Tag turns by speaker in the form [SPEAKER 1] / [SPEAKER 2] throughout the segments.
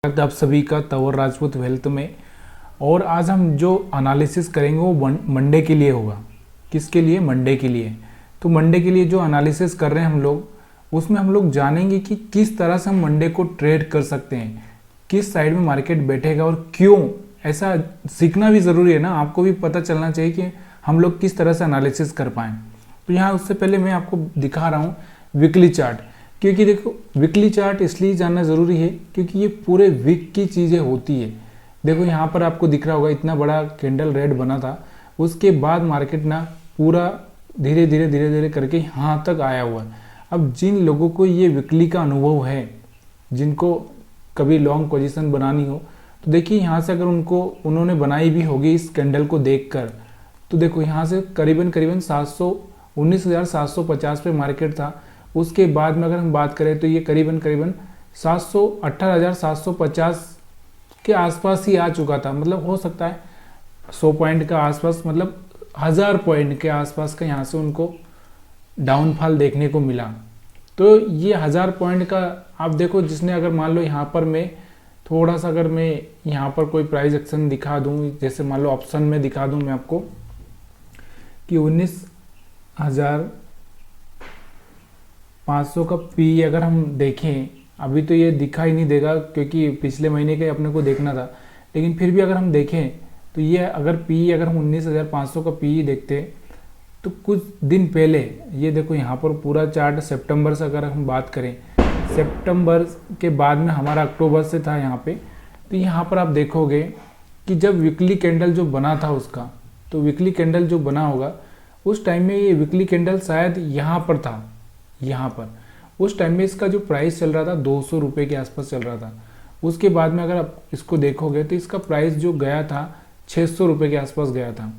[SPEAKER 1] स्वागत है आप सभी का तंवर राजपूत वेल्थ में। और आज हम जो एनालिसिस करेंगे वो मंडे के लिए होगा। किसके लिए? मंडे के लिए। तो मंडे के लिए जो एनालिसिस कर रहे हैं हम लोग, उसमें हम लोग जानेंगे कि किस तरह से हम मंडे को ट्रेड कर सकते हैं, किस साइड में मार्केट बैठेगा और क्यों। ऐसा सीखना भी ज़रूरी है ना, आपको भी पता चलना चाहिए कि हम लोग किस तरह से एनालिसिस कर पाएँ। तो यहाँ उससे पहले मैं आपको दिखा रहा हूँ वीकली चार्ट, क्योंकि देखो वीकली चार्ट इसलिए जानना ज़रूरी है क्योंकि ये पूरे वीक की चीज़ें होती है। देखो यहाँ पर आपको दिख रहा होगा इतना बड़ा कैंडल रेड बना था, उसके बाद मार्केट ना पूरा धीरे धीरे करके यहाँ तक आया हुआ है। अब जिन लोगों को ये वीकली का अनुभव है, जिनको कभी लॉन्ग पोजीशन बनानी हो, तो देखिए यहाँ से अगर उन्होंने बनाई भी होगी इस कैंडल को देखकर, तो देखो यहाँ से करीबन 19,750 पे मार्केट था। उसके बाद में अगर हम बात करें तो ये करीबन 18,750 के आसपास ही आ चुका था। मतलब हो सकता है 100 पॉइंट का आसपास, मतलब 1000 पॉइंट के आसपास का यहाँ से उनको डाउनफॉल देखने को मिला। तो ये 1000 पॉइंट का आप देखो, जिसने अगर मान लो यहाँ पर मैं थोड़ा सा अगर मैं यहाँ पर कोई प्राइस एक्शन दिखा दूँ, जैसे मान लो ऑप्शन में दिखा दूँ मैं आपको कि 19,500 का पी अगर हम देखें, अभी तो ये दिखाई नहीं देगा क्योंकि पिछले महीने के अपने को देखना था, लेकिन फिर भी अगर हम देखें तो ये अगर पी अगर हम 19,500 का पी देखते तो कुछ दिन पहले ये देखो यहाँ पर पूरा चार्ट सितंबर से अगर हम बात करें, सितंबर के बाद में हमारा अक्टूबर से था यहाँ पे। तो यहाँ पर आप देखोगे कि जब वीकली कैंडल जो बना था उसका, तो वीकली कैंडल जो बना होगा उस टाइम में ये वीकली कैंडल शायद यहाँ पर था, यहाँ पर उस टाइम में इसका जो प्राइस चल रहा था 200 रुपये के आसपास चल रहा था। उसके बाद में अगर आप इसको देखोगे तो इसका प्राइस जो गया था 600 रुपये के आसपास गया था।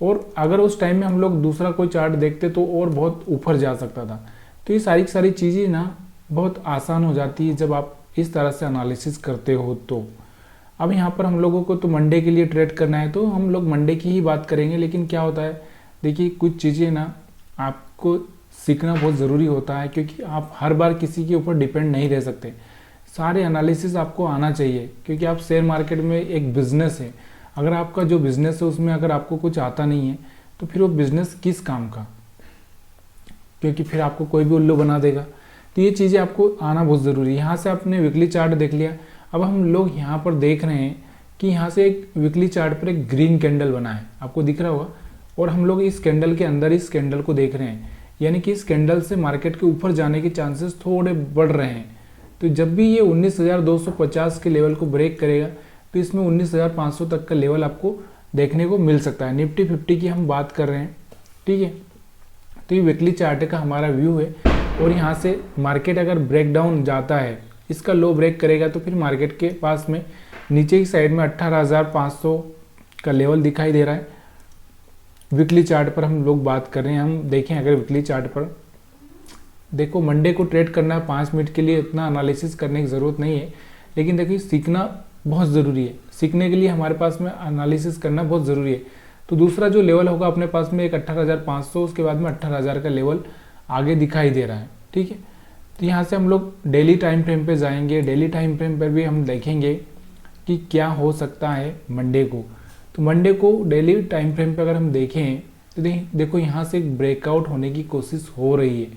[SPEAKER 1] और अगर उस टाइम में हम लोग दूसरा कोई चार्ट देखते तो और बहुत ऊपर जा सकता था। तो ये सारी चीज़ें ना बहुत आसान हो जाती है जब आप इस तरह से एनालिसिस करते हो। तो अब यहाँ पर हम लोगों को तो मंडे के लिए ट्रेड करना है, तो हम लोग मंडे की ही बात करेंगे। लेकिन क्या होता है, देखिए कुछ चीज़ें ना आपको सीखना बहुत ज़रूरी होता है, क्योंकि आप हर बार किसी के ऊपर डिपेंड नहीं रह सकते। सारे एनालिसिस आपको आना चाहिए, क्योंकि आप शेयर मार्केट में एक बिज़नेस है। अगर आपका जो बिज़नेस है उसमें अगर आपको कुछ आता नहीं है तो फिर वो बिज़नेस किस काम का, क्योंकि फिर आपको कोई भी उल्लू बना देगा। तो ये चीज़ें आपको आना बहुत ज़रूरी है। यहाँ से आपने वीकली चार्ट देख लिया। अब हम लोग यहाँ पर देख रहे हैं कि यहाँ से एक वीकली चार्ट पर एक ग्रीन कैंडल बना है, आपको दिख रहा होगा। और हम लोग इस कैंडल के अंदर इस कैंडल को देख रहे हैं, यानी कि इस कैंडल से मार्केट के ऊपर जाने के चांसेस थोड़े बढ़ रहे हैं। तो जब भी ये 19,250 के लेवल को ब्रेक करेगा तो इसमें 19,500 तक का लेवल आपको देखने को मिल सकता है। निफ्टी 50 की हम बात कर रहे हैं, ठीक है। तो ये वीकली चार्ट का हमारा व्यू है। और यहाँ से मार्केट अगर ब्रेक डाउन जाता है, इसका लो ब्रेक करेगा, तो फिर मार्केट के पास में नीचे की साइड में 18,500 का लेवल दिखाई दे रहा है। वीकली चार्ट पर हम लोग बात कर रहे हैं। हम देखें अगर वीकली चार्ट पर देखो, मंडे को ट्रेड करना है 5 मिनट के लिए, इतना एनालिसिस करने की ज़रूरत नहीं है। लेकिन देखिए सीखना बहुत ज़रूरी है। सीखने के लिए हमारे पास में एनालिसिस करना बहुत ज़रूरी है। तो दूसरा जो लेवल होगा अपने पास में एक 18,500, उसके बाद में 18,000 का लेवल आगे दिखाई दे रहा है, ठीक है। तो यहाँ से हम लोग डेली टाइम फ्रेम पे जाएंगे। डेली टाइम फ्रेम पर भी हम देखेंगे कि क्या हो सकता है मंडे को। तो मंडे को डेली टाइम फ्रेम पे अगर हम देखें तो देखो यहाँ से एक ब्रेकआउट होने की कोशिश हो रही है।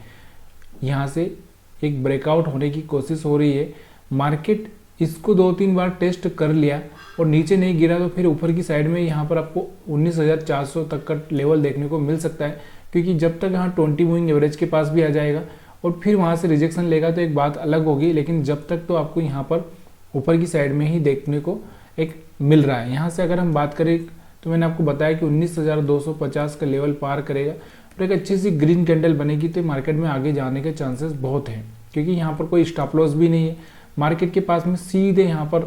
[SPEAKER 1] यहाँ से एक ब्रेकआउट होने की कोशिश हो रही है। मार्केट इसको 2-3 बार टेस्ट कर लिया और नीचे नहीं गिरा, तो फिर ऊपर की साइड में यहाँ पर आपको 19,400 तक का लेवल देखने को मिल सकता है। क्योंकि जब तक यहाँ 20 मूविंग एवरेज के पास भी आ जाएगा और फिर वहाँ से रिजेक्शन लेगा तो एक बात अलग होगी। लेकिन जब तक तो आपको यहाँ पर ऊपर की साइड में ही देखने को एक मिल रहा है। यहाँ से अगर हम बात करें तो मैंने आपको बताया कि 19,250 का लेवल पार करेगा और एक अच्छी सी ग्रीन कैंडल बनेगी, तो मार्केट में आगे जाने के चांसेस बहुत हैं। क्योंकि यहाँ पर कोई स्टॉप लॉस भी नहीं है। मार्केट के पास में सीधे यहाँ पर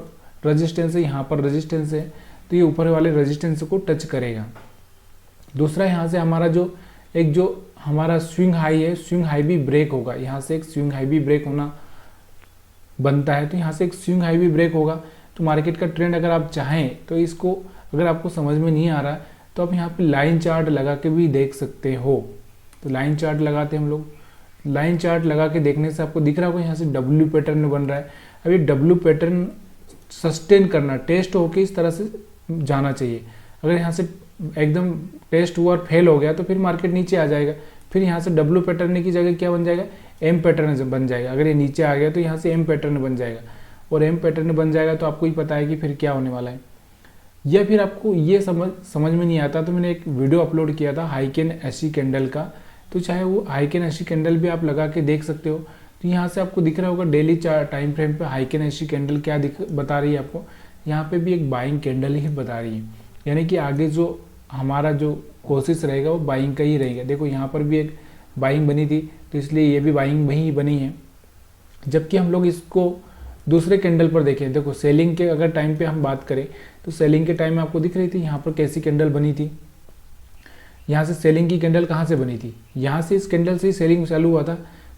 [SPEAKER 1] रेजिस्टेंस है, यहाँ पर रेजिस्टेंस है, तो ये ऊपर वाले रेजिस्टेंस को टच करेगा। दूसरा यहाँ से हमारा जो हमारा स्विंग हाई है, स्विंग हाई भी ब्रेक होगा। यहाँ से एक स्विंग हाई भी ब्रेक होना बनता है। तो यहाँ से एक स्विंग हाई भी ब्रेक होगा। तो मार्केट का ट्रेंड अगर आप चाहें तो इसको, अगर आपको समझ में नहीं आ रहा तो आप यहाँ पे लाइन चार्ट लगा के भी देख सकते हो। तो लाइन चार्ट लगाते हैं हम लोग। लाइन चार्ट लगा के देखने से आपको दिख रहा होगा यहाँ से डब्ल्यू पैटर्न बन रहा है। अब ये डब्ल्यू पैटर्न सस्टेन करना, टेस्ट होके इस तरह से जाना चाहिए। अगर यहाँ से एकदम टेस्ट हुआ और फेल हो गया तो फिर मार्केट नीचे आ जाएगा। फिर यहाँ से डब्ल्यू पैटर्न की जगह क्या बन जाएगा, एम पैटर्न बन जाएगा। अगर ये नीचे आ गया तो यहाँ से एम पैटर्न बन जाएगा, और एम पैटर्न बन जाएगा तो आपको ही पता है कि फिर क्या होने वाला है। या फिर आपको ये समझ में नहीं आता तो मैंने एक वीडियो अपलोड किया था हाइकेन एसी कैंडल का, तो चाहे वो हाइकेन एसी कैंडल भी आप लगा के देख सकते हो। तो यहाँ से आपको दिख रहा होगा डेली टाइम फ्रेम पे हाइकेन एसी कैंडल क्या बता रही है आपको, यहाँ पे भी एक बाइंग कैंडल ही बता रही है। यानी कि आगे जो हमारा जो कोशिश रहेगा वो बाइंग का ही रहेगा। देखो यहाँ पर भी एक बाइंग बनी थी, तो इसलिए ये भी बाइंग वही बनी है। जबकि हम लोग इसको दूसरे कैंडल पर देखें, देखो सेलिंग के अगर टाइम पे हम बात करें तो सेलिंग के टाइम में आपको दिख रही थी यहाँ पर कैसी कैंडल बनी थी। यहाँ से सेलिंग की कैंडल कहाँ से बनी थी, यहाँ से इस कैंडल से ही सेलिंग चालू हुआ था।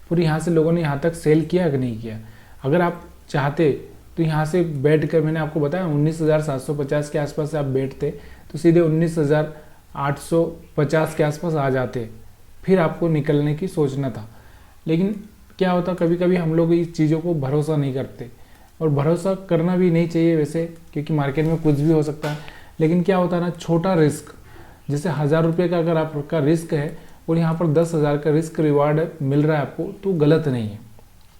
[SPEAKER 1] फिर यहाँ से लोगों ने यहाँ तक सेल किया कि नहीं किया। अगर आप चाहते तो यहाँ से बैठ कर, मैंने आपको बताया 19,750 के आसपास से आप बैठते तो सीधे 19,850 के आसपास आ जाते, फिर आपको निकलने की सोचना था। लेकिन क्या होता, कभी कभी हम लोग इस चीज़ों को भरोसा नहीं करते, और भरोसा करना भी नहीं चाहिए वैसे, क्योंकि मार्केट में कुछ भी हो सकता है। लेकिन क्या होता है ना, छोटा रिस्क, जैसे 1,000 रुपये का अगर आपका रिस्क है और यहाँ पर 10,000 का रिस्क रिवार्ड मिल रहा है आपको, तो गलत नहीं है।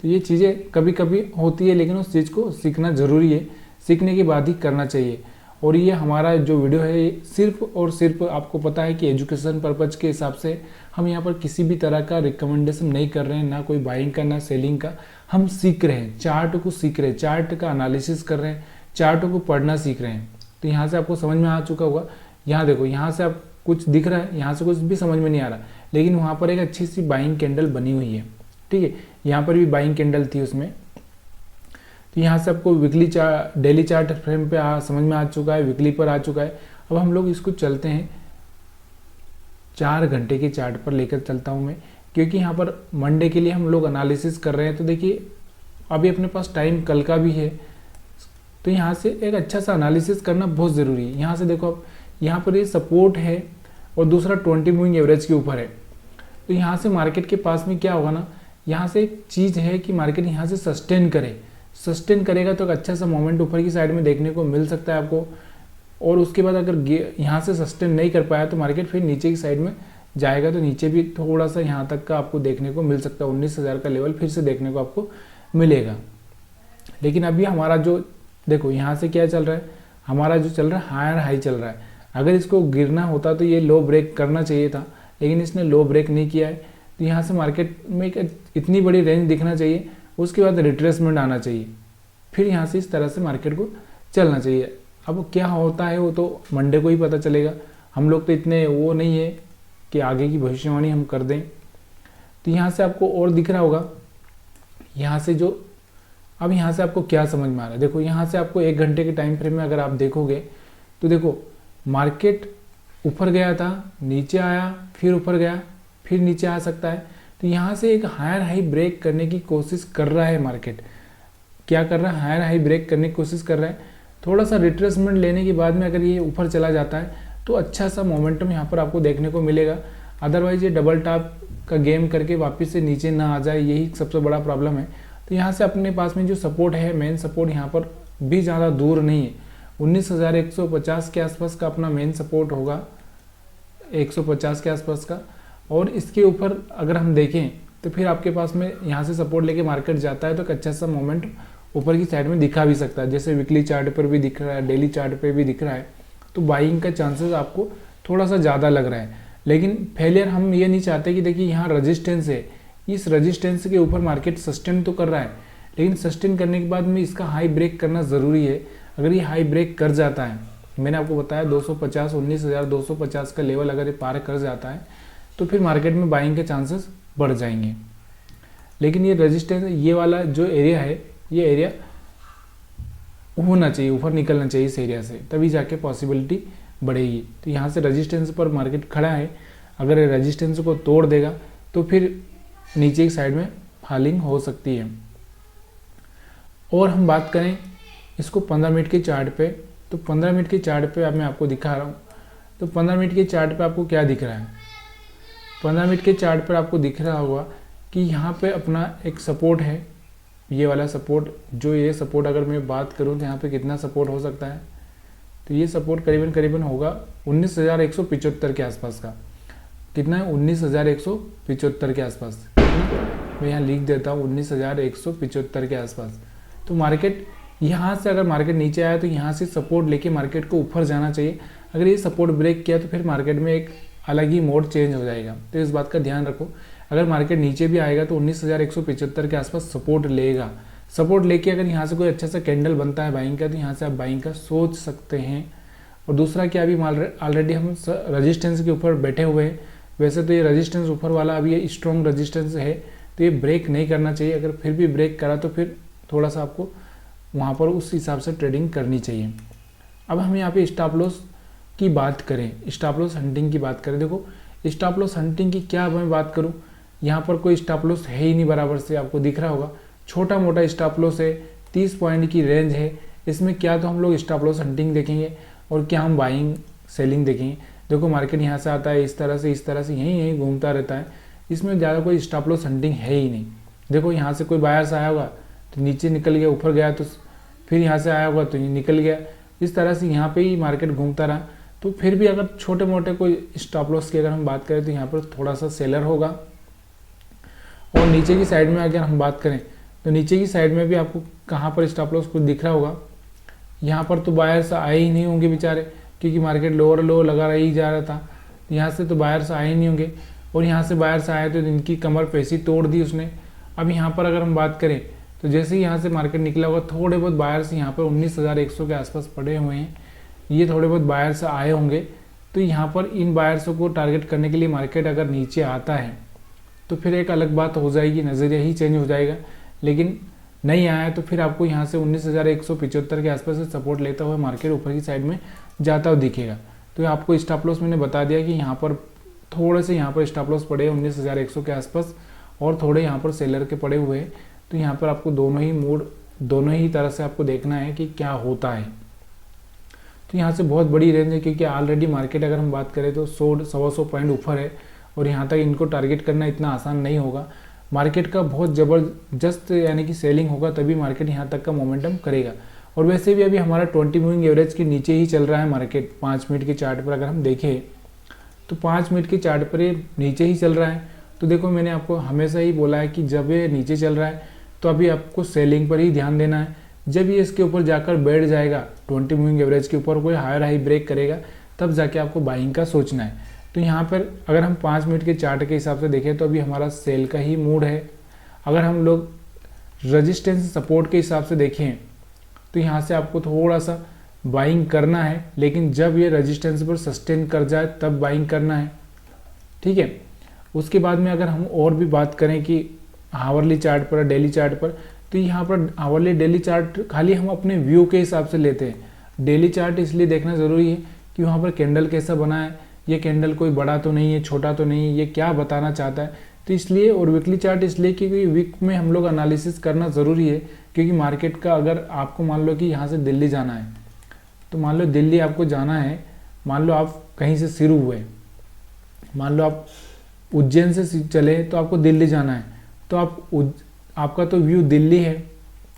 [SPEAKER 1] तो ये चीज़ें कभी कभी होती है, लेकिन उस चीज़ को सीखना ज़रूरी है, सीखने के बाद ही करना चाहिए। और ये हमारा जो वीडियो है ये सिर्फ और सिर्फ आपको पता है कि एजुकेशन पर्पज़ के हिसाब से हम यहाँ पर किसी भी तरह का रिकमेंडेशन नहीं कर रहे हैं, ना कोई बाइंग का ना सेलिंग का। हम सीख रहे हैं, चार्ट को सीख रहे हैं, चार्ट का एनालिसिस कर रहे हैं, चार्ट को पढ़ना सीख रहे हैं। तो यहाँ से आपको समझ में आ चुका होगा। यहाँ देखो, यहाँ से आप कुछ दिख रहा है, यहाँ से कुछ भी समझ में नहीं आ रहा, लेकिन वहाँ पर एक अच्छी सी बाइंग कैंडल बनी हुई है। ठीक है, यहाँ पर भी बाइंग कैंडल थी उसमें। तो यहाँ से आपको वीकली डेली चार्ट फ्रेम पे समझ में आ चुका है, वीकली पर आ चुका है। अब हम लोग इसको चलते हैं 4 घंटे के चार्ट पर लेकर चलता हूँ मैं, क्योंकि यहाँ पर मंडे के लिए हम लोग एनालिसिस कर रहे हैं। तो देखिए अभी अपने पास टाइम कल का भी है, तो यहाँ से एक अच्छा सा एनालिसिस करना बहुत ज़रूरी है। यहाँ से देखो आप, यहाँ पर ये सपोर्ट है और दूसरा 20 मूविंग एवरेज के ऊपर है। तो यहाँ से मार्केट के पास में क्या होगा ना, यहाँ से एक चीज़ है कि मार्केट यहाँ से सस्टेन करेगा तो एक अच्छा सा मोमेंट ऊपर की साइड में देखने को मिल सकता है आपको। और उसके बाद अगर यहाँ से सस्टेन नहीं कर पाया तो मार्केट फिर नीचे की साइड में जाएगा, तो नीचे भी थोड़ा सा यहाँ तक का आपको देखने को मिल सकता है। 19,000 का लेवल फिर से देखने को आपको मिलेगा। लेकिन अभी हमारा जो देखो यहाँ से क्या चल रहा है, हमारा जो चल रहा है हायर हाई चल रहा है। अगर इसको गिरना होता तो ये लो ब्रेक करना चाहिए था, लेकिन इसने लो ब्रेक नहीं किया है। तो यहाँ से मार्केट में एक इतनी बड़ी रेंज दिखना चाहिए, उसके बाद रिट्रेसमेंट आना चाहिए, फिर यहाँ से इस तरह से मार्केट को चलना चाहिए। अब क्या होता है वो तो मंडे को ही पता चलेगा। हम लोग तो इतने वो नहीं है कि आगे की भविष्यवाणी हम कर दें। तो यहाँ से आपको और दिख रहा होगा, यहाँ से जो अब यहाँ से आपको क्या समझ में आ रहा है। देखो यहाँ से आपको 1 घंटे के टाइम फ्रेम में अगर आप देखोगे तो देखो मार्केट ऊपर गया था, नीचे आया, फिर ऊपर गया, फिर नीचे आ सकता है। तो यहाँ से एक हायर हाई ब्रेक करने की कोशिश कर रहा है मार्केट। क्या कर रहा है, हायर हाई ब्रेक करने की कोशिश कर रहा है। थोड़ा सा रिट्रेसमेंट लेने के बाद में अगर ये ऊपर चला जाता है तो अच्छा सा मोमेंटम यहाँ पर आपको देखने को मिलेगा। अदरवाइज ये डबल टॉप का गेम करके वापस से नीचे ना आ जाए, यही सबसे बड़ा प्रॉब्लम है। तो यहाँ से अपने पास में जो सपोर्ट है, मेन सपोर्ट यहाँ पर भी ज़्यादा दूर नहीं है। 19,150 के आसपास का अपना मेन सपोर्ट होगा, 150 के आसपास का। और इसके ऊपर अगर हम देखें तो फिर आपके पास में यहाँ से सपोर्ट लेके मार्केट जाता है तो एक अच्छा सा मोमेंट ऊपर की साइड में दिखा भी सकता है, जैसे वीकली चार्ट पर भी दिख रहा है, डेली चार्ट पे भी दिख रहा है। तो बाइंग का चांसेस आपको थोड़ा सा ज़्यादा लग रहा है। लेकिन फेलियर हम ये नहीं चाहते कि देखिए यहाँ रजिस्टेंस है, इस रजिस्टेंस के ऊपर मार्केट सस्टेन तो कर रहा है, लेकिन सस्टेन करने के बाद में इसका हाई ब्रेक करना ज़रूरी है। अगर ये हाई ब्रेक कर जाता है, मैंने आपको बताया 250, 19,250 का लेवल अगर ये पार कर जाता है तो फिर मार्केट में बाइंग के चांसेस बढ़ जाएंगे। लेकिन ये रेजिस्टेंस, ये वाला जो एरिया है, ये एरिया होना चाहिए, ऊपर निकलना चाहिए इस एरिया से, तभी जाके पॉसिबिलिटी बढ़ेगी। तो यहाँ से रेजिस्टेंस पर मार्केट खड़ा है, अगर ये रेजिस्टेंस को तोड़ देगा तो फिर नीचे की साइड में फॉलिंग हो सकती है। और हम बात करें इसको 15 मिनट के चार्ट पे, तो 15 मिनट के चार्ट पे अब मैं आपको दिखा रहा हूँ। तो 15 मिनट के चार्ट पे आपको क्या दिख रहा है, 15 मिनट के चार्ट पर आपको दिख रहा होगा कि यहाँ पे अपना एक सपोर्ट है ये वाला सपोर्ट, जो ये सपोर्ट अगर मैं बात करूँ तो यहाँ पे कितना सपोर्ट हो सकता है, तो ये सपोर्ट करीबन होगा 19,175 के आसपास का। कितना है, 19,175 के आसपास। मैं यहाँ लिख देता हूँ 19,175 के आसपास। तो मार्केट यहाँ से, अगर मार्केट नीचे आया तो यहाँ से सपोर्ट लेके मार्केट को ऊपर जाना चाहिए। अगर ये सपोर्ट ब्रेक किया तो फिर मार्केट में एक अलग ही मोड चेंज हो जाएगा। तो इस बात का ध्यान रखो। अगर मार्केट नीचे भी आएगा तो 19,175 के आसपास सपोर्ट लेगा। सपोर्ट लेके अगर यहाँ से कोई अच्छा सा कैंडल बनता है बाइंग का, तो यहाँ से आप बाइंग का सोच सकते हैं। और दूसरा क्या, अभी ऑलरेडी हम रजिस्टेंस के ऊपर बैठे हुए हैं। वैसे तो ये रजिस्टेंस ऊपर वाला अभी ये स्ट्रॉन्ग रजिस्टेंस है, तो ये ब्रेक नहीं करना चाहिए। अगर फिर भी ब्रेक करा तो फिर थोड़ा सा आपको वहाँ पर उस हिसाब से ट्रेडिंग करनी चाहिए। अब हम यहाँ पे स्टॉप लॉस की बात करें, स्टॉप लॉस हंटिंग की बात करें। देखो स्टॉप लॉस हंटिंग की क्या मैं बात करूँ, यहाँ पर कोई स्टॉप लॉस है ही नहीं, बराबर से आपको दिख रहा होगा। छोटा मोटा स्टॉप लॉस है, 30 पॉइंट की रेंज है। इसमें क्या तो हम लोग स्टॉप लॉस हंटिंग देखेंगे और क्या हम बाइंग सेलिंग देखेंगे। देखो मार्केट यहाँ से आता है इस तरह से यहीं घूमता रहता है। इसमें ज़्यादा कोई स्टॉप लॉस हंटिंग है ही नहीं। देखो यहाँ से कोई बायर्स आया होगा तो नीचे निकल गया, ऊपर गया तो फिर यहाँ से आया होगा तो निकल गया। इस तरह से यहाँ पे ही मार्केट घूमता रहा। तो फिर भी अगर छोटे मोटे कोई स्टॉप लॉस की अगर हम बात करें तो यहाँ पर थोड़ा सा सेलर होगा। और नीचे की साइड में अगर हम बात करें तो नीचे की साइड में भी आपको कहाँ पर स्टॉप लॉस कुछ दिख रहा होगा। यहाँ पर तो बायर्स आए ही नहीं होंगे बेचारे, क्योंकि मार्केट लोअर लो लगा ही जा रहा था। यहाँ से तो बायर्स आए ही नहीं होंगे, और यहाँ से बायर्स आए तो इनकी कमर पैसी तोड़ दी उसने। अब यहाँ पर अगर हम बात करें तो जैसे ही यहाँ से मार्केट निकला होगा, थोड़े बहुत बायर्स यहाँ पर 19,100 के आसपास पड़े हुए हैं। ये थोड़े बहुत बायर्स आए होंगे। तो यहाँ पर इन बायर्सों को टारगेट करने के लिए मार्केट अगर नीचे आता है तो फिर एक अलग बात हो जाएगी, नज़रिया ही चेंज हो जाएगा। लेकिन नहीं आया तो फिर आपको यहाँ से 19,175 के आसपास से सपोर्ट लेता हुआ मार्केट ऊपर की साइड में जाता हुआ दिखेगा। तो आपको स्टॉप लॉस मैंने बता दिया कि यहाँ पर थोड़े से यहाँ पर स्टॉप लॉस पड़े 19,100 के आसपास, और थोड़े यहाँ पर सेलर के पड़े हुए हैं। तो यहाँ पर आपको दोनों ही तरह से आपको देखना है कि क्या होता है। तो यहाँ से बहुत बड़ी रेंज है, क्योंकि ऑलरेडी मार्केट अगर हम बात करें तो 100-125 पॉइंट ऊपर है, और यहाँ तक इनको टारगेट करना इतना आसान नहीं होगा। मार्केट का बहुत ज़बरदस्त यानी कि सेलिंग होगा तभी मार्केट यहाँ तक का मोमेंटम करेगा। और वैसे भी अभी हमारा 20 मूविंग एवरेज के नीचे ही चल रहा है मार्केट। 5 मिनट के चार्ट पर अगर हम देखें तो 5 मिनट के चार्ट पर ये नीचे ही चल रहा है। तो देखो मैंने आपको हमेशा ही बोला है कि जब ये नीचे चल रहा है तो अभी आपको सेलिंग पर ही ध्यान देना है। जब ये इसके ऊपर जाकर बैठ जाएगा 20 मूविंग एवरेज के ऊपर, कोई हायर हाई ब्रेक करेगा, तब जाके आपको बाइंग का सोचना है। तो यहाँ पर अगर हम 5 मिनट के चार्ट के हिसाब से देखें तो अभी हमारा सेल का ही मूड है। अगर हम लोग रेजिस्टेंस सपोर्ट के हिसाब से देखें तो यहाँ से आपको थोड़ा सा बाइंग करना है, लेकिन जब ये रेजिस्टेंस पर सस्टेन कर जाए तब बाइंग करना है, ठीक है। उसके बाद में अगर हम और भी बात करें कि हावरली चार्ट पर, डेली चार्ट पर, तो यहाँ पर हावरली डेली चार्ट खाली हम अपने व्यू के हिसाब से लेते हैं। डेली चार्ट इसलिए देखना ज़रूरी है कि वहाँ पर कैंडल कैसा बना है, ये कैंडल कोई बड़ा तो नहीं है, छोटा तो नहीं है, ये क्या बताना चाहता है। तो इसलिए, और वीकली चार्ट इसलिए क्योंकि वीक में हम लोग एनालिसिस करना ज़रूरी है। क्योंकि मार्केट का अगर आपको मान लो कि यहाँ से दिल्ली जाना है, तो मान लो दिल्ली आपको जाना है, मान लो आप कहीं से शुरू हुए, मान लो आप उज्जैन से चले तो आपको दिल्ली जाना है, तो आपका तो व्यू दिल्ली है।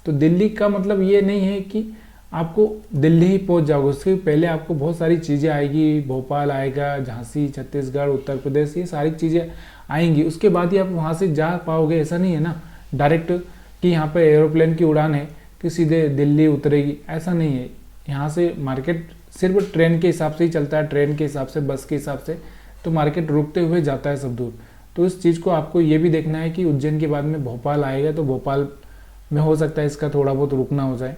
[SPEAKER 1] तो दिल्ली का मतलब ये नहीं है कि आपको दिल्ली ही पहुंच जाओगे, उसके पहले आपको बहुत सारी चीज़ें आएगी, भोपाल आएगा, झांसी, छत्तीसगढ़, उत्तर प्रदेश, ये सारी चीज़ें आएंगी, उसके बाद ही आप वहाँ से जा पाओगे। ऐसा नहीं है ना डायरेक्ट कि यहाँ पे एरोप्लेन की उड़ान है कि सीधे दिल्ली उतरेगी, ऐसा नहीं है। यहाँ से मार्केट सिर्फ ट्रेन के हिसाब से ही चलता है, ट्रेन के हिसाब से, बस के हिसाब से, तो मार्केट रुकते हुए जाता है सब दूर। तो इस चीज़ को आपको ये भी देखना है कि उज्जैन के बाद में भोपाल आएगा, तो भोपाल में हो सकता है इसका थोड़ा बहुत रुकना हो जाए।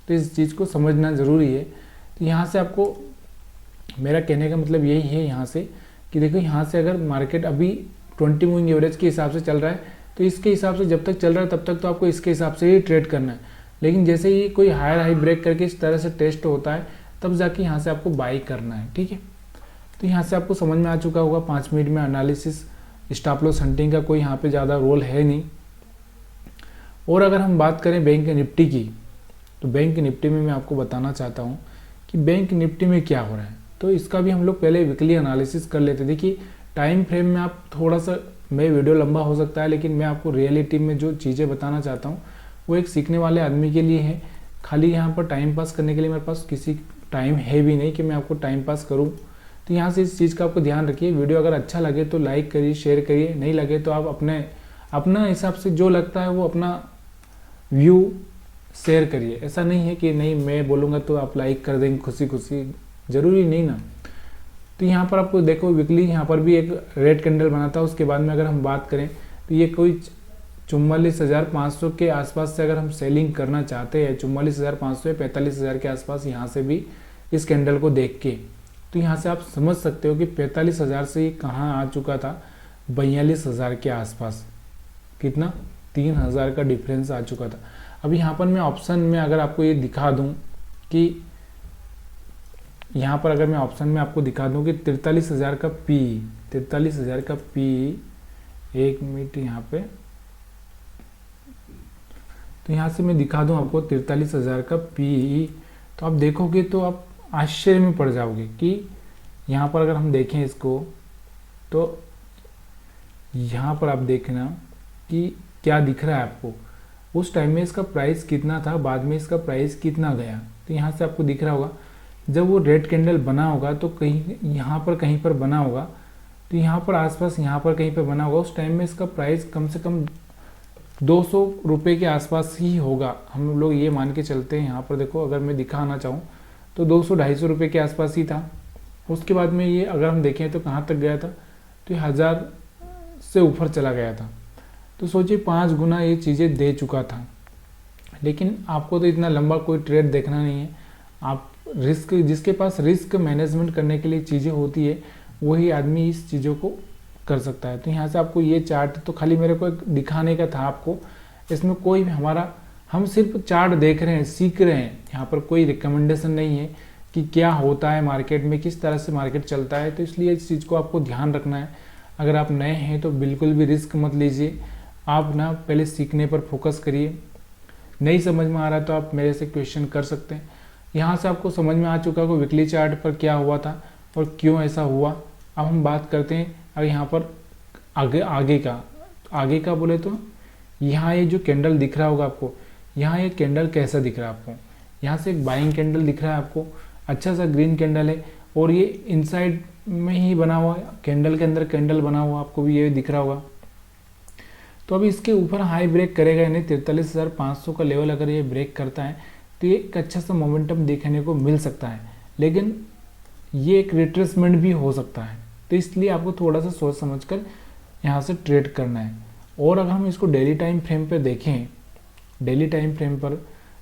[SPEAKER 1] तो इस चीज़ को समझना ज़रूरी है। तो यहाँ से आपको मेरा कहने का मतलब यही है यहाँ से कि देखो, यहाँ से अगर मार्केट अभी 20 मूविंग एवरेज के हिसाब से चल रहा है, तो इसके हिसाब से जब तक चल रहा है तब तक तो आपको इसके हिसाब से ही ट्रेड करना है। लेकिन जैसे ही कोई हायर हाई ब्रेक करके इस तरह से टेस्ट होता है, तब जाके यहाँ से आपको बाई करना है, ठीक है। तो यहाँ से आपको समझ में आ चुका होगा 5 मिनट में एनालिसिस, स्टॉप लॉस हंटिंग का कोई यहाँ पे ज़्यादा रोल है नहीं। और अगर हम बात करें बैंक निफ्टी की, तो बैंक निफ्टी में मैं आपको बताना चाहता हूँ कि बैंक निफ्टी में क्या हो रहा है। तो इसका भी हम लोग पहले वीकली एनालिसिस कर लेते। देखिए टाइम फ्रेम में आप थोड़ा सा, मैं वीडियो लंबा हो सकता है, लेकिन मैं आपको रियलिटी में जो चीज़ें बताना चाहता हूँ वो एक सीखने वाले आदमी के लिए है। खाली यहाँ पर टाइम पास करने के लिए मेरे पास किसी टाइम है भी नहीं कि मैं आपको टाइम पास करूँ। तो यहाँ से इस चीज़ का आपको ध्यान रखिए। वीडियो अगर अच्छा लगे तो लाइक करिए, शेयर करिए, नहीं लगे तो आप अपना हिसाब से जो लगता है वो अपना व्यू शेयर करिए। ऐसा नहीं है कि नहीं मैं बोलूँगा तो आप लाइक कर देंगे खुशी खुशी, ज़रूरी नहीं ना। तो यहाँ पर आपको देखो वीकली यहाँ पर भी एक रेड कैंडल बना था। उसके बाद में अगर हम बात करें तो ये कोई 44,500 के आसपास से अगर हम सेलिंग करना चाहते हैं, 44,500 या 45,000 के आसपास, यहाँ से भी इस कैंडल को देख के तो यहाँ से आप समझ सकते हो कि 45,000 से ये कहाँ आ चुका था, 42,000 के आसपास। कितना? 3,000 का डिफरेंस आ चुका था। अब यहाँ पर मैं ऑप्शन में अगर आपको ये दिखा दूँ कि यहाँ पर अगर मैं ऑप्शन में आपको दिखा दूँ कि 43,000 का पी, 43,000 का पी, एक मिनट यहाँ पे, तो यहाँ से मैं दिखा दूँ आपको 43,000 का पी, तो आप देखोगे तो आप आश्चर्य में पड़ जाओगे कि यहाँ पर अगर हम देखें इसको तो यहाँ पर आप देखना कि क्या दिख रहा है आपको। उस टाइम में इसका प्राइस कितना था, बाद में इसका प्राइस कितना गया। तो यहाँ से आपको दिख रहा होगा जब वो रेड कैंडल बना होगा तो कहीं यहाँ पर कहीं पर बना होगा, तो यहाँ पर आसपास यहाँ पर कहीं पर बना होगा। उस टाइम में इसका प्राइस कम से कम 200 रुपये के आसपास ही होगा। हम लोग ये मान के चलते हैं। यहाँ पर देखो अगर मैं दिखाना चाहूँ तो 200-250 रुपये के आसपास ही था। उसके बाद में ये अगर हम देखें तो कहाँ तक गया था, तो 1000 से ऊपर चला गया था। तो सोचिए 5 गुना ये चीज़ें दे चुका था। लेकिन आपको तो इतना लंबा कोई ट्रेड देखना नहीं है। आप रिस्क, जिसके पास रिस्क मैनेजमेंट करने के लिए चीज़ें होती है वही आदमी इस चीज़ों को कर सकता है। तो यहाँ से आपको ये चार्ट तो खाली मेरे को दिखाने का था आपको, इसमें कोई हम सिर्फ चार्ट देख रहे हैं, सीख रहे हैं। यहाँ पर कोई रिकमेंडेशन नहीं है कि क्या होता है मार्केट में, किस तरह से मार्केट चलता है। तो इसलिए इस चीज़ को आपको ध्यान रखना है। अगर आप नए हैं तो बिल्कुल भी रिस्क मत लीजिए। आप ना पहले सीखने पर फोकस करिए। नहीं समझ में आ रहा है तो आप मेरे से क्वेश्चन कर सकते हैं। यहाँ से आपको समझ में आ चुका है वीकली चार्ट पर क्या हुआ था और क्यों ऐसा हुआ। अब हम बात करते हैं अब यहाँ पर आगे का बोले तो यहाँ ये जो कैंडल दिख रहा होगा आपको, यहाँ ये कैंडल कैसा दिख रहा है आपको। यहाँ से एक बाइंग कैंडल दिख रहा है आपको, अच्छा सा ग्रीन कैंडल है और ये इनसाइड में ही बना हुआ है, कैंडल के अंदर कैंडल बना हुआ, आपको भी ये दिख रहा होगा। तो अभी इसके ऊपर हाई ब्रेक करेगा, यानी 43,500 का लेवल अगर ये ब्रेक करता है तो ये एक अच्छा सा मोमेंटम देखने को मिल सकता है। लेकिन ये एक रिट्रेसमेंट भी हो सकता है। तो इसलिए आपको थोड़ा सा सोच समझ कर यहाँ से ट्रेड करना है। और अगर हम इसको डेली टाइम फ्रेम पर देखें, डेली टाइम फ्रेम पर,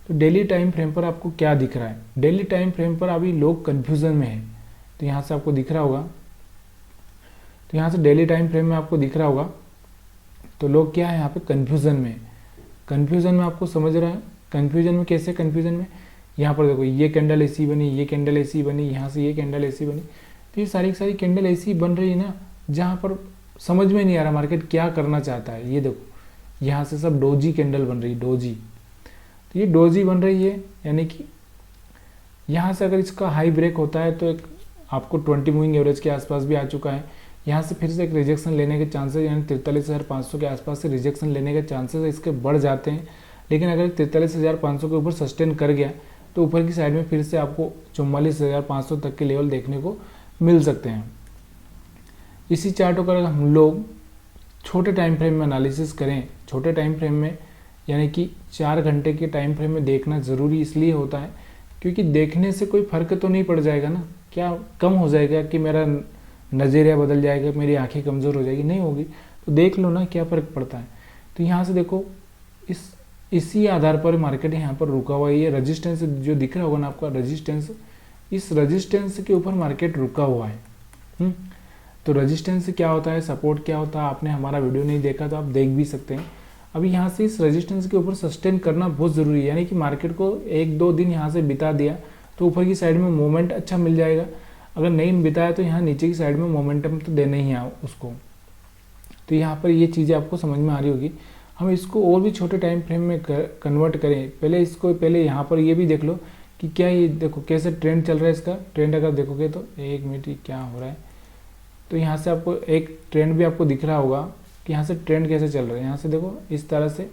[SPEAKER 1] तो डेली टाइम फ्रेम पर आपको क्या दिख रहा है। डेली टाइम फ्रेम पर अभी लोग कन्फ्यूज़न में है। तो यहाँ से आपको दिख रहा होगा, तो यहाँ से डेली टाइम फ्रेम में आपको दिख रहा होगा तो लोग क्या है यहाँ पे कन्फ्यूज़न में। कन्फ्यूज़न में आपको समझ रहा है, कन्फ्यूज़न में कैसे, कन्फ्यूज़न में यहाँ पर देखो ये कैंडल ऐसी बनी, ये कैंडल ऐसी बनी, यहाँ से ये कैंडल ऐसी बनी। तो ये सारी की सारी कैंडल ऐसी बन रही है ना, जहाँ पर समझ में नहीं आ रहा मार्केट क्या करना चाहता है। ये देखो यहाँ से सब डोजी कैंडल बन रही, डोजी। तो ये डोजी बन रही है, यानी कि यहाँ से अगर इसका हाई ब्रेक होता है तो एक आपको 20 मूविंग एवरेज के आसपास भी आ चुका है। यहाँ से फिर से एक रिजेक्शन लेने के चांसेस, यानी 43,500 के आसपास से रिजेक्शन लेने के चांसेस इसके बढ़ जाते हैं। लेकिन अगर 43,500 के ऊपर सस्टेन कर गया तो ऊपर की साइड में फिर से आपको 44,500 तक के लेवल देखने को मिल सकते हैं। इसी चार्ट को अगर हम लोग छोटे टाइम फ्रेम में एनालिसिस करें, छोटे टाइम फ्रेम में यानी कि 4 घंटे के टाइम फ्रेम में देखना ज़रूरी इसलिए होता है क्योंकि देखने से कोई फ़र्क तो नहीं पड़ जाएगा ना, क्या कम हो जाएगा कि मेरा नज़रिया बदल जाएगा, मेरी आंखें कमज़ोर हो जाएगी, नहीं होगी। तो देख लो ना क्या फ़र्क पड़ता है। तो यहाँ से देखो इसी आधार पर मार्केट यहाँ पर रुका हुआ है। ये रजिस्टेंस जो दिख रहा होगा ना आपका रजिस्टेंस, इस रजिस्टेंस के ऊपर मार्केट रुका हुआ है। तो रजिस्टेंस क्या होता है, सपोर्ट क्या होता है, आपने हमारा वीडियो नहीं देखा तो आप देख भी सकते हैं। अभी यहाँ से इस रेजिस्टेंस के ऊपर सस्टेन करना बहुत ज़रूरी है, यानी कि मार्केट को 1-2 दिन यहाँ से बिता दिया तो ऊपर की साइड में मोमेंट अच्छा मिल जाएगा। अगर नहीं बिताया तो यहाँ नीचे की साइड में मोमेंटम तो देना ही है उसको। तो यहाँ पर ये चीज़ें आपको समझ में आ रही होगी। हम इसको और भी छोटे टाइम फ्रेम में कन्वर्ट करें। पहले यहाँ पर ये भी देख लो कि क्या ये देखो कैसे ट्रेंड चल रहा है। इसका ट्रेंड अगर देखोगे तो एक मिनट क्या हो रहा है, तो यहाँ से आपको एक ट्रेंड भी आपको दिख रहा होगा कि यहाँ से ट्रेंड कैसे चल रहा है। यहाँ से देखो इस तरह से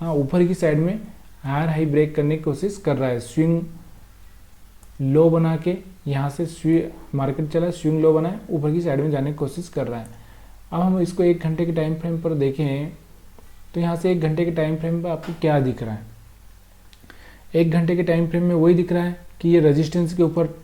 [SPEAKER 1] हाँ ऊपर की साइड में हायर हाई ब्रेक करने की कोशिश कर रहा है। स्विंग लो बना के यहाँ से मार्केट चला, स्विंग लो बनाए, ऊपर की साइड में जाने की कोशिश कर रहा है। अब हम इसको 1 घंटे के टाइम फ्रेम पर देखें तो यहाँ से 1 घंटे के टाइम फ्रेम पर आपको क्या दिख रहा है। 1 घंटे के टाइम फ्रेम में वही दिख रहा है कि ये रेजिस्टेंस के ऊपर,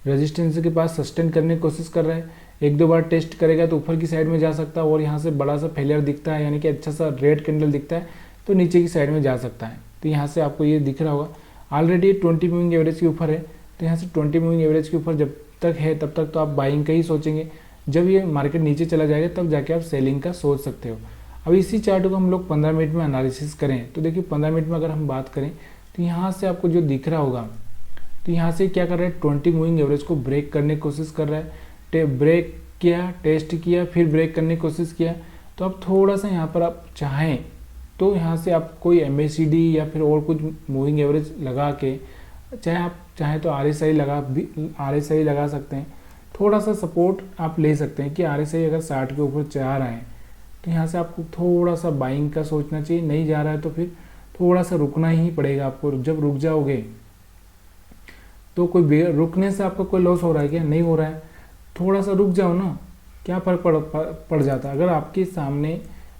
[SPEAKER 1] रेजिस्टेंस के पास सस्टेन करने की कोशिश कर रहा है। 1-2 बार टेस्ट करेगा तो ऊपर की साइड में जा सकता है, और यहाँ से बड़ा सा फेलियर दिखता है, यानी कि अच्छा सा रेड कैंडल दिखता है तो नीचे की साइड में जा सकता है। तो यहाँ से आपको ये दिख रहा होगा ऑलरेडी 20 मूविंग एवरेज के ऊपर है, तो यहाँ से 20 मूविंग एवरेज के ऊपर जब तक है तब तक तो आप बाइंग का ही सोचेंगे। जब ये मार्केट नीचे चला जाएगा तब जाके आप सेलिंग का सोच सकते हो। अब इसी चार्ट को हम लोग 15 मिनट में एनालिसिस करें तो देखिए 15 मिनट में अगर हम बात करें तो यहाँ से आपको जो दिख रहा होगा, तो यहाँ से क्या कर रहा है, 20 मूविंग एवरेज को ब्रेक करने की कोशिश कर रहा है। ब्रेक किया, टेस्ट किया, फिर ब्रेक करने की कोशिश किया। तो अब थोड़ा सा यहाँ पर आप चाहें तो यहाँ से आप कोई MACD या फिर और कुछ मूविंग एवरेज लगा के, चाहे आप चाहें तो RSI लगा सकते हैं। थोड़ा सा सपोर्ट आप ले सकते हैं कि RSI अगर 60 के ऊपर जा रहा है तो यहाँ से आपको थोड़ा सा बाइंग का सोचना चाहिए। नहीं जा रहा है तो फिर थोड़ा सा रुकना ही पड़ेगा आपको। जब रुक जाओगे तो कोई रुकने से आपका कोई लॉस हो रहा है क्या? नहीं हो रहा है। थोड़ा सा रुक जाओ ना, क्या फ़र्क पड़ जाता है। अगर आपके सामने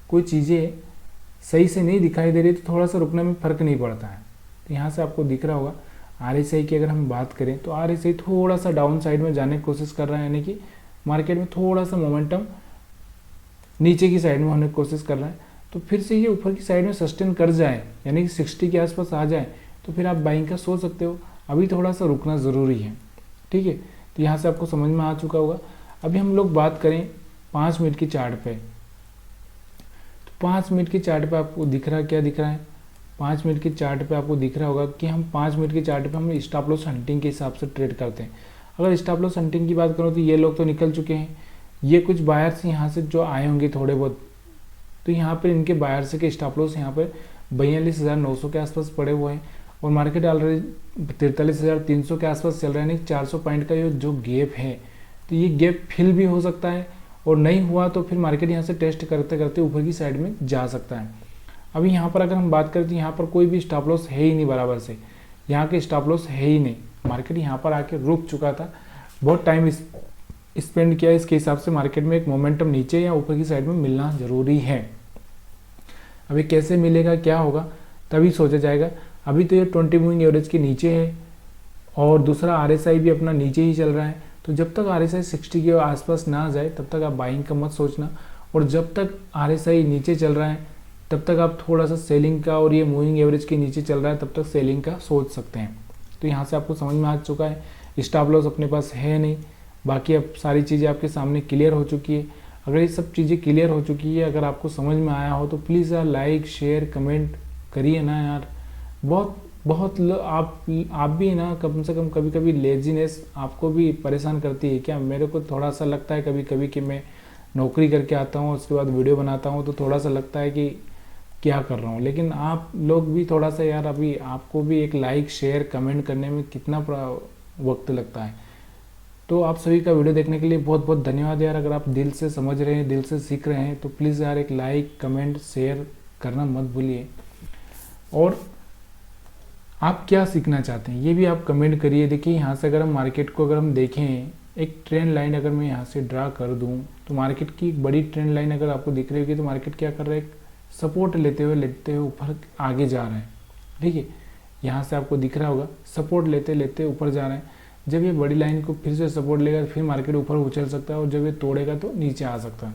[SPEAKER 1] कोई चीज़ें सही से नहीं दिखाई दे रही तो थोड़ा सा रुकने में फ़र्क नहीं पड़ता है। तो यहाँ से आपको दिख रहा होगा RSI की अगर हम बात करें तो RSI थोड़ा सा डाउन साइड में जाने की कोशिश कर रहा है, यानी कि मार्केट में थोड़ा सा मोमेंटम नीचे की साइड में होने की कोशिश कर रहा है। तो फिर से ये ऊपर की साइड में सस्टेन कर जाए, यानी कि 60 के आसपास आ जाए तो फिर आप बाइंग का सोच सकते हो। अभी थोड़ा सा रुकना ज़रूरी है, ठीक है। तो यहाँ से आपको समझ में आ चुका होगा। अभी हम लोग बात करें 5 मिनट की चार्ट पे, तो 5 मिनट की चार्ट पे आपको दिख रहा है, क्या दिख रहा है, 5 मिनट की चार्ट पे आपको दिख रहा होगा कि हम 5 मिनट की चार्ट पे हम स्टॉप लॉस हंटिंग के हिसाब से ट्रेड करते हैं। अगर स्टॉप लॉस हंटिंग की बात करूँ तो ये लोग तो निकल चुके हैं, ये कुछ बायर्स यहाँ से जो आए होंगे थोड़े बहुत, तो यहाँ पर इनके बायर्स के स्टॉप लॉस यहाँ पर 42,900 के आसपास पड़े हुए हैं, और मार्केट ऑलरेडी 43,300 के आसपास चल रहा है। यानी 400 पॉइंट का ये जो गैप है, तो ये गैप फिल भी हो सकता है, और नहीं हुआ तो फिर मार्केट यहाँ से टेस्ट करते करते ऊपर की साइड में जा सकता है। अभी यहाँ पर अगर हम बात करें तो यहाँ पर कोई भी स्टॉप लॉस है ही नहीं बराबर से, यहाँ के स्टॉप लॉस है ही नहीं। मार्केट यहाँ पर आके रुक चुका था, बहुत टाइम स्पेंड किया, इसके हिसाब से मार्केट में एक मोमेंटम नीचे या ऊपर की साइड में मिलना ज़रूरी है। अभी कैसे मिलेगा, क्या होगा, तभी सोचा जाएगा। अभी तो ये 20 मूविंग एवरेज के नीचे है, और दूसरा RSI भी अपना नीचे ही चल रहा है। तो जब तक RSI 60 के आसपास ना जाए तब तक आप बाइंग का मत सोचना, और जब तक RSI नीचे चल रहा है तब तक आप थोड़ा सा सेलिंग का, और ये मूविंग एवरेज के नीचे चल रहा है तब तक सेलिंग का सोच सकते हैं। तो यहाँ से आपको समझ में आ चुका है, स्टॉप लॉस अपने पास है नहीं, बाकी अब सारी चीज़ें आपके सामने क्लियर हो चुकी है। अगर ये सब चीज़ें क्लियर हो चुकी है, अगर आपको समझ में आया हो तो प्लीज़ यार लाइक शेयर कमेंट करिए ना यार। बहुत आप भी ना कम से कम कभी कभी लेजीनेस आपको भी परेशान करती है क्या? मेरे को थोड़ा सा लगता है कभी कभी कि मैं नौकरी करके आता हूँ, उसके बाद वीडियो बनाता हूँ, तो थोड़ा सा लगता है कि क्या कर रहा हूँ। लेकिन आप लोग भी थोड़ा सा यार, अभी आपको भी एक लाइक शेयर कमेंट करने में कितना वक्त लगता है। तो आप सभी का वीडियो देखने के लिए बहुत बहुत धन्यवाद यार। अगर आप दिल से समझ रहे हैं, दिल से सीख रहे हैं, तो प्लीज़ यार एक लाइक कमेंट शेयर करना मत भूलिए। और आप क्या सीखना चाहते हैं ये भी आप कमेंट करिए। देखिए यहाँ से अगर हम मार्केट को अगर हम देखें, एक ट्रेंड लाइन अगर मैं यहाँ से ड्रा कर दूँ तो मार्केट की एक बड़ी ट्रेंड लाइन अगर आपको दिख रही होगी, तो मार्केट क्या कर रहा है, सपोर्ट लेते हुए ऊपर आगे जा रहा है। ठीक है, यहाँ से आपको दिख रहा होगा सपोर्ट लेते लेते ऊपर जा रहा है। जब ये बड़ी लाइन को फिर से सपोर्ट लेगा फिर मार्केट ऊपर उछल सकता है, और जब ये तोड़ेगा तो नीचे आ सकता है।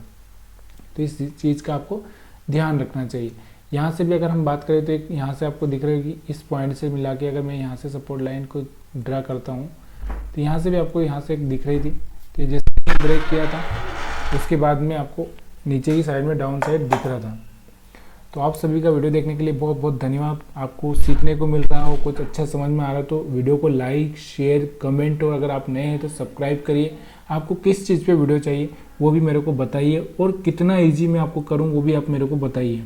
[SPEAKER 1] तो इस चीज़ का आपको ध्यान रखना चाहिए। यहाँ से भी अगर हम बात करें तो एक यहाँ से आपको दिख रहा है कि इस पॉइंट से मिला के अगर मैं यहाँ से सपोर्ट लाइन को ड्रा करता हूँ, तो यहाँ से भी आपको यहाँ से एक दिख रही थी, तो जैसे ब्रेक किया था उसके बाद में आपको नीचे की साइड में डाउन साइड दिख रहा था। तो आप सभी का वीडियो देखने के लिए बहुत बहुत धन्यवाद। आपको सीखने को मिल रहा हो, कुछ अच्छा समझ में आ रहा है तो वीडियो को लाइक शेयर कमेंट, और अगर आप नए हैं तो सब्सक्राइब करिए। आपको किस चीज़ पे वीडियो चाहिए वो भी मेरे को बताइए, और कितना ईजी मैं आपको करूँ वो भी आप मेरे को बताइए।